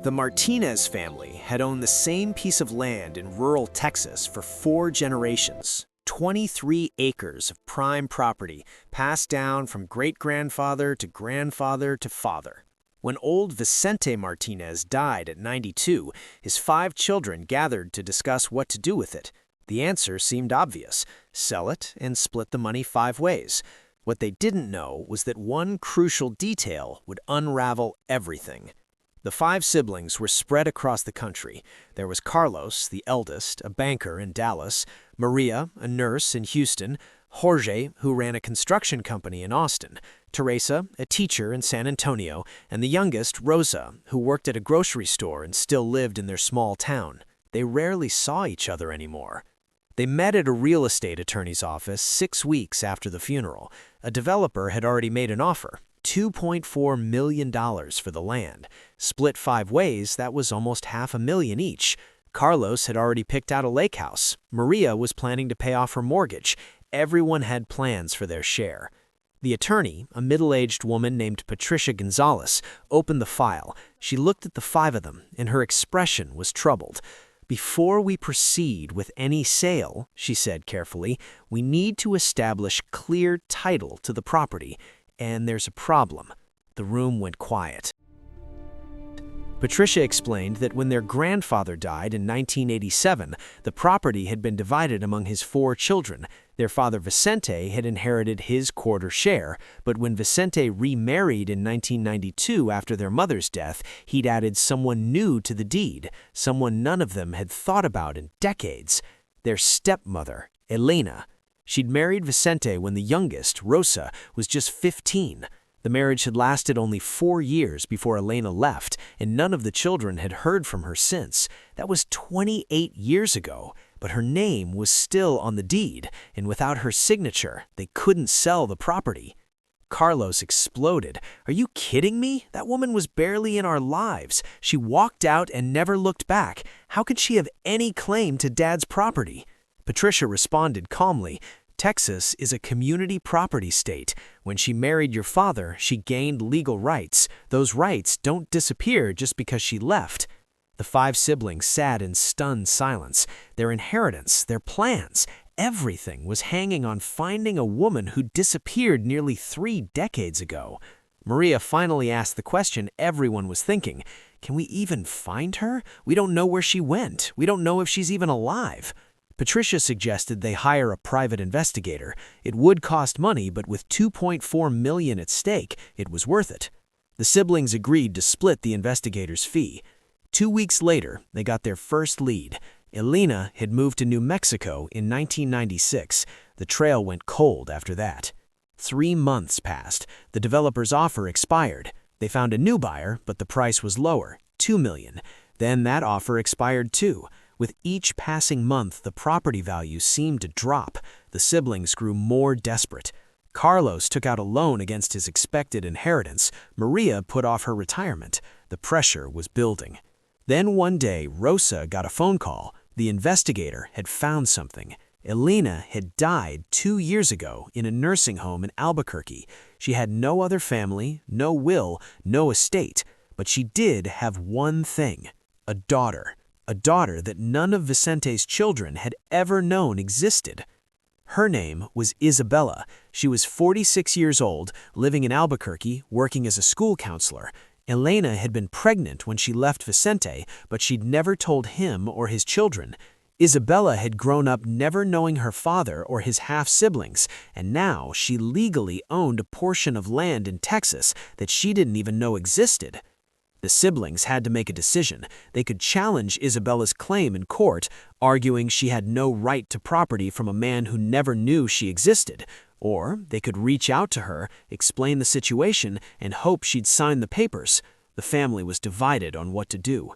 The Martinez family had owned the same piece of land in rural Texas for 4 generations. 23 acres of prime property passed down from great-grandfather to grandfather to father. When old Vicente Martinez died at 92, his 5 children gathered to discuss what to do with it. The answer seemed obvious: sell it and split the money 5 ways. What they didn't know was that one crucial detail would unravel everything. The 5 siblings were spread across the country. There was Carlos, the eldest, a banker in Dallas; Maria, a nurse in Houston; Jorge, who ran a construction company in Austin; Teresa, a teacher in San Antonio; and the youngest, Rosa, who worked at a grocery store and still lived in their small town. They rarely saw each other anymore. They met at a real estate attorney's office 6 weeks after the funeral. A developer had already made an offer: $2.4 million for the land. Split 5 ways, that was almost $500,000 each. Carlos had already picked out a lake house. Maria was planning to pay off her mortgage. Everyone had plans for their share. The attorney, a middle-aged woman named Patricia Gonzalez, opened the file. She looked at the 5 of them, and her expression was troubled. "Before we proceed with any sale," she said carefully, "we need to establish clear title to the property. And there's a problem." The room went quiet. Patricia explained that when their grandfather died in 1987, the property had been divided among his 4 children. Their father Vicente had inherited his quarter share, but when Vicente remarried in 1992 after their mother's death, he'd added someone new to the deed, someone none of them had thought about in decades: their stepmother, Elena. She'd married Vicente when the youngest, Rosa, was just 15. The marriage had lasted only 4 years before Elena left, and none of the children had heard from her since. That was 28 years ago, but her name was still on the deed, and without her signature, they couldn't sell the property. Carlos exploded. "Are you kidding me? That woman was barely in our lives. She walked out and never looked back. How could she have any claim to Dad's property?" Patricia responded calmly: "Texas is a community property state. When she married your father, she gained legal rights. Those rights don't disappear just because she left." The 5 siblings sat in stunned silence. Their inheritance, their plans, everything was hanging on finding a woman who disappeared nearly 3 decades ago. Maria finally asked the question everyone was thinking: "Can we even find her? We don't know where she went. We don't know if she's even alive." Patricia suggested they hire a private investigator. It would cost money, but with $2.4 million at stake, it was worth it. The siblings agreed to split the investigator's fee. 2 weeks later, they got their first lead. Elena had moved to New Mexico in 1996. The trail went cold after that. 3 months passed. The developer's offer expired. They found a new buyer, but the price was lower, $2 million. Then that offer expired too. With each passing month, the property value seemed to drop. The siblings grew more desperate. Carlos took out a loan against his expected inheritance. Maria put off her retirement. The pressure was building. Then one day, Rosa got a phone call. The investigator had found something. Elena had died 2 years ago in a nursing home in Albuquerque. She had no other family, no will, no estate. But she did have one thing: a daughter. A daughter that none of Vicente's children had ever known existed. Her name was Isabella. She was 46 years old, living in Albuquerque, working as a school counselor. Elena had been pregnant when she left Vicente, but she'd never told him or his children. Isabella had grown up never knowing her father or his half-siblings, and now she legally owned a portion of land in Texas that she didn't even know existed. The siblings had to make a decision. They could challenge Isabella's claim in court, arguing she had no right to property from a man who never knew she existed. Or they could reach out to her, explain the situation, and hope she'd sign the papers. The family was divided on what to do.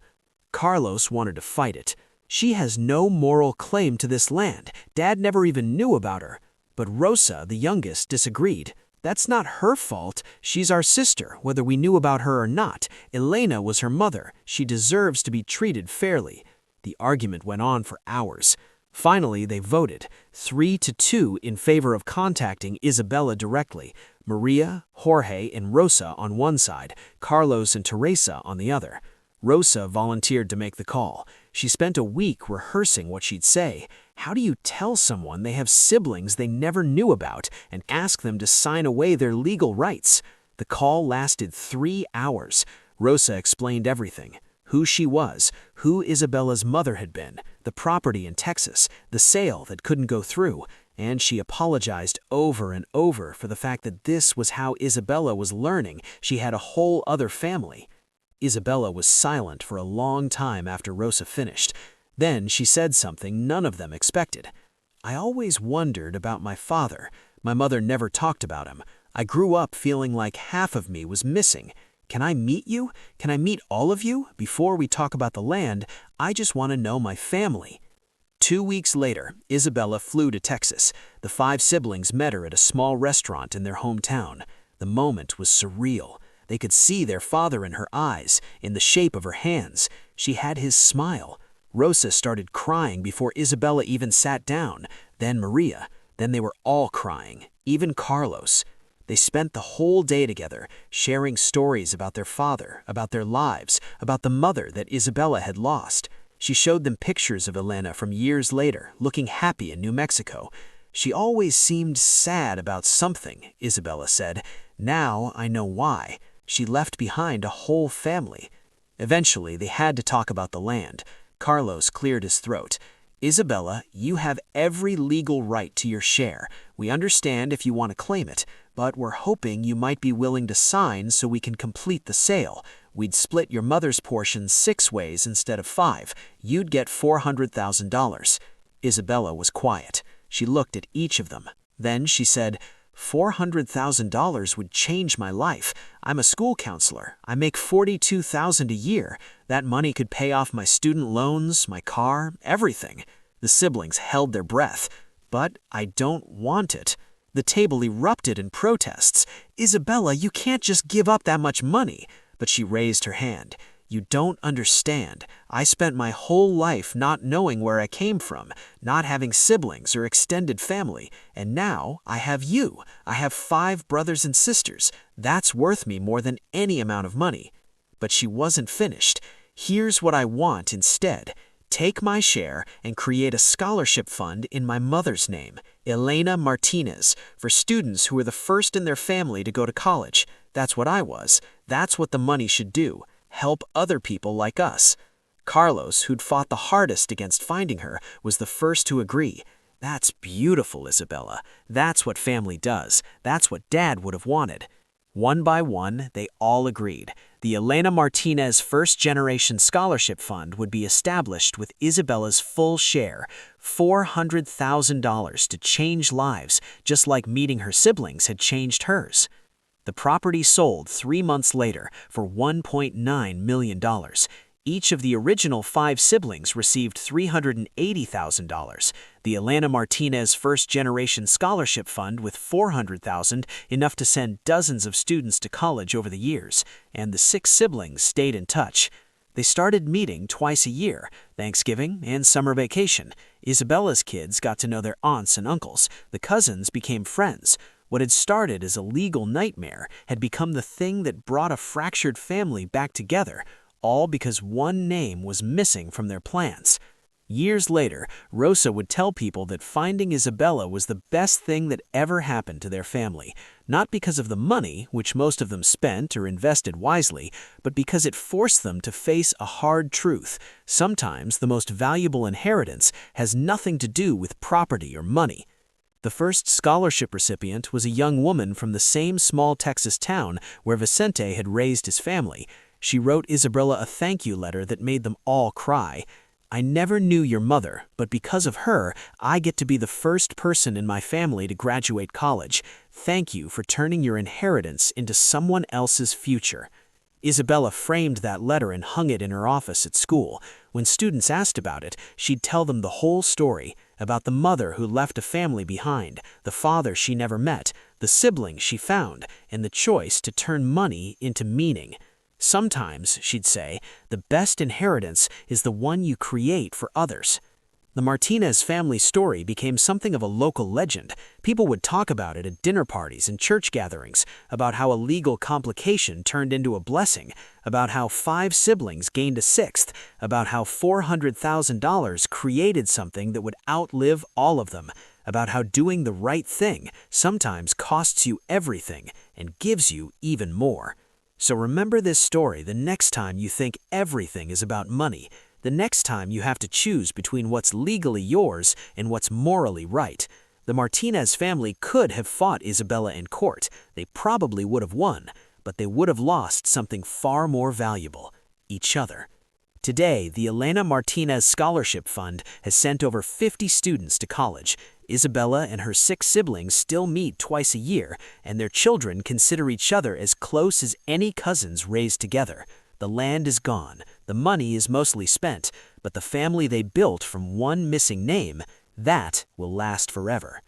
Carlos wanted to fight it. "She has no moral claim to this land. Dad never even knew about her." But Rosa, the youngest, disagreed. "That's not her fault. She's our sister, whether we knew about her or not. Elena was her mother. She deserves to be treated fairly." The argument went on for hours. Finally, they voted 3-2 in favor of contacting Isabella directly. Maria, Jorge, and Rosa on one side, Carlos and Teresa on the other. Rosa volunteered to make the call. She spent a week rehearsing what she'd say. How do you tell someone they have siblings they never knew about and ask them to sign away their legal rights? The call lasted 3 hours. Rosa explained everything. Who she was, who Isabella's mother had been, the property in Texas, the sale that couldn't go through, and she apologized over and over for the fact that this was how Isabella was learning she had a whole other family. Isabella was silent for a long time after Rosa finished. Then she said something none of them expected. "I always wondered about my father. My mother never talked about him. I grew up feeling like half of me was missing. Can I meet you? Can I meet all of you? Before we talk about the land, I just want to know my family." 2 weeks later, Isabella flew to Texas. The 5 siblings met her at a small restaurant in their hometown. The moment was surreal. They could see their father in her eyes, in the shape of her hands. She had his smile. Rosa started crying before Isabella even sat down, then Maria. Then they were all crying, even Carlos. They spent the whole day together, sharing stories about their father, about their lives, about the mother that Isabella had lost. She showed them pictures of Elena from years later, looking happy in New Mexico. "She always seemed sad about something," Isabella said. "Now I know why. She left behind a whole family." Eventually, they had to talk about the land. Carlos cleared his throat. "Isabella, you have every legal right to your share. We understand if you want to claim it, but we're hoping you might be willing to sign so we can complete the sale. We'd split your mother's portion 6 ways instead of 5. You'd get $400,000. Isabella was quiet. She looked at each of them. Then she said, $400,000 would change my life. I'm a school counselor. I make $42,000 a year. That money could pay off my student loans, my car, everything." The siblings held their breath. "But I don't want it." The table erupted in protests. "Isabella, you can't just give up that much money." But she raised her hand. "You don't understand. I spent my whole life not knowing where I came from, not having siblings or extended family, and now I have you. I have 5 brothers and sisters. That's worth me more than any amount of money." But she wasn't finished. "Here's what I want instead. Take my share and create a scholarship fund in my mother's name, Elena Martinez, for students who are the first in their family to go to college. That's what I was. That's what the money should do. Help other people like us." Carlos, who'd fought the hardest against finding her, was the first to agree. "That's beautiful, Isabella. That's what family does. That's what Dad would have wanted." One by one, they all agreed. The Elena Martinez First Generation Scholarship Fund would be established with Isabella's full share, $400,000 to change lives, just like meeting her siblings had changed hers. The property sold 3 months later for $1.9 million. Each of the original 5 siblings received $380,000. The Elena Martinez First Generation Scholarship Fund with $400,000, enough to send dozens of students to college over the years, and the 6 siblings stayed in touch. They started meeting twice a year, Thanksgiving and summer vacation. Isabella's kids got to know their aunts and uncles. The cousins became friends. What had started as a legal nightmare had become the thing that brought a fractured family back together, all because one name was missing from their plans. Years later, Rosa would tell people that finding Isabella was the best thing that ever happened to their family, not because of the money, which most of them spent or invested wisely, but because it forced them to face a hard truth. Sometimes the most valuable inheritance has nothing to do with property or money. The first scholarship recipient was a young woman from the same small Texas town where Vicente had raised his family. She wrote Isabella a thank you letter that made them all cry. "I never knew your mother, but because of her, I get to be the first person in my family to graduate college. Thank you for turning your inheritance into someone else's future." Isabella framed that letter and hung it in her office at school. When students asked about it, she'd tell them the whole story, about the mother who left a family behind, the father she never met, the siblings she found, and the choice to turn money into meaning. Sometimes, she'd say, the best inheritance is the one you create for others. The Martinez family story became something of a local legend. People would talk about it at dinner parties and church gatherings, about how a legal complication turned into a blessing, about how 5 siblings gained a 6th, about how $400,000 created something that would outlive all of them, about how doing the right thing sometimes costs you everything and gives you even more. So remember this story the next time you think everything is about money, the next time you have to choose between what's legally yours and what's morally right. The Martinez family could have fought Isabella in court. They probably would have won, but they would have lost something far more valuable: each other. Today, the Elena Martinez Scholarship Fund has sent over 50 students to college. Isabella and her 6 siblings still meet twice a year, and their children consider each other as close as any cousins raised together. The land is gone, the money is mostly spent, but the family they built from one missing name, that will last forever.